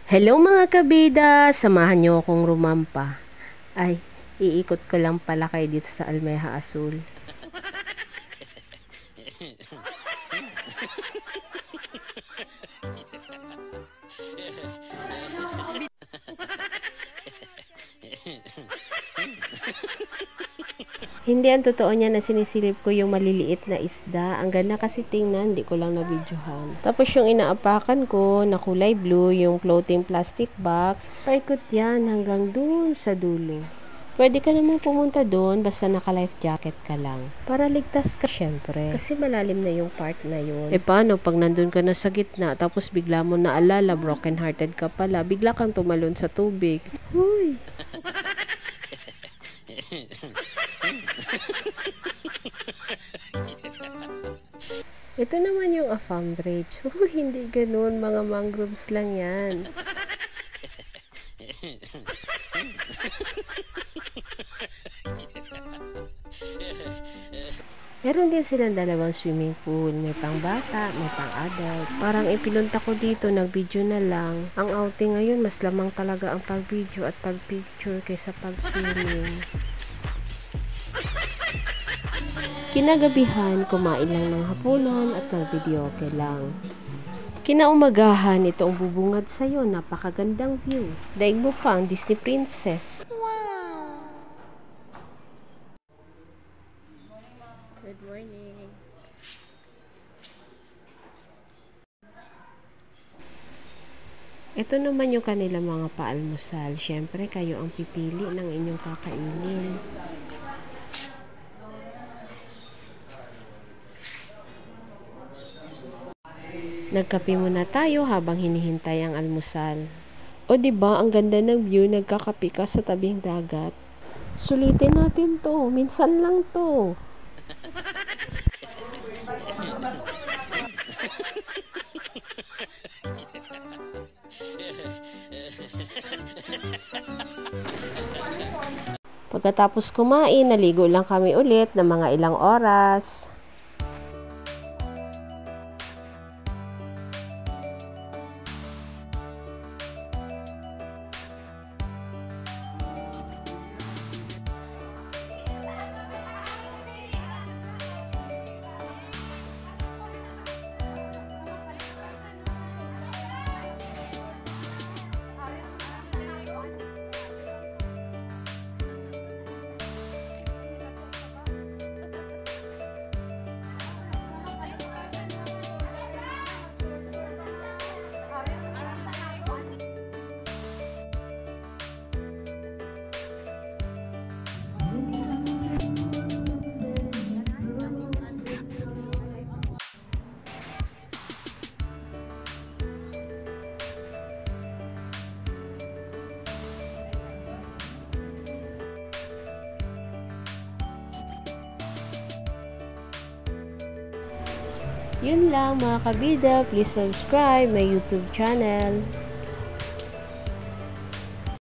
Hello mga kabida! Samahan niyo akong rumampa. Ay, iikot ko lang pala kayo dito sa Almeja Azul. Hindi ang totoo niya na sinisilip ko yung maliliit na isda. Ang ganda kasi tingnan, di ko lang na-videohan. Tapos yung inaapakan ko na kulay blue, yung floating plastic box, paikot yan hanggang dun sa dulo. Pwede ka namang pumunta doon basta naka-life jacket ka lang. Para ligtas ka syempre. Kasi malalim na yung part na yun. E paano pag nandun ka na sa gitna tapos bigla mo naalala broken hearted ka pala, bigla kang tumalon sa tubig. Huy! Ito naman yung Afam Bridge. Hindi ganun. Mga mangroves lang yan. Meron din silang dalawang swimming pool. May pang bata, may pang adult. Parang ipinunta ko dito, nag-video na lang. Ang outing ngayon, mas lamang talaga ang pag-video at pag-picture kaysa pag-swimming. Kinagabihan, kumain lang ng hapunan at nag-videoke lang. Kinaumagahan, ito ang bubungad sa'yo. Napakagandang view. Daig mo pa ang Disney Princess. Wow! Good morning. Ito naman yung kanilang mga paalmusal. Siyempre, kayo ang pipili ng inyong kakainin. Nagkape muna tayo habang hinihintay ang almusal. O diba, ang ganda ng view, nagkakape ka sa tabing dagat. Sulitin natin to, minsan lang to. Pagkatapos kumain, naligo lang kami ulit ng mga ilang oras. Yun lang mga kabida, please subscribe my YouTube channel.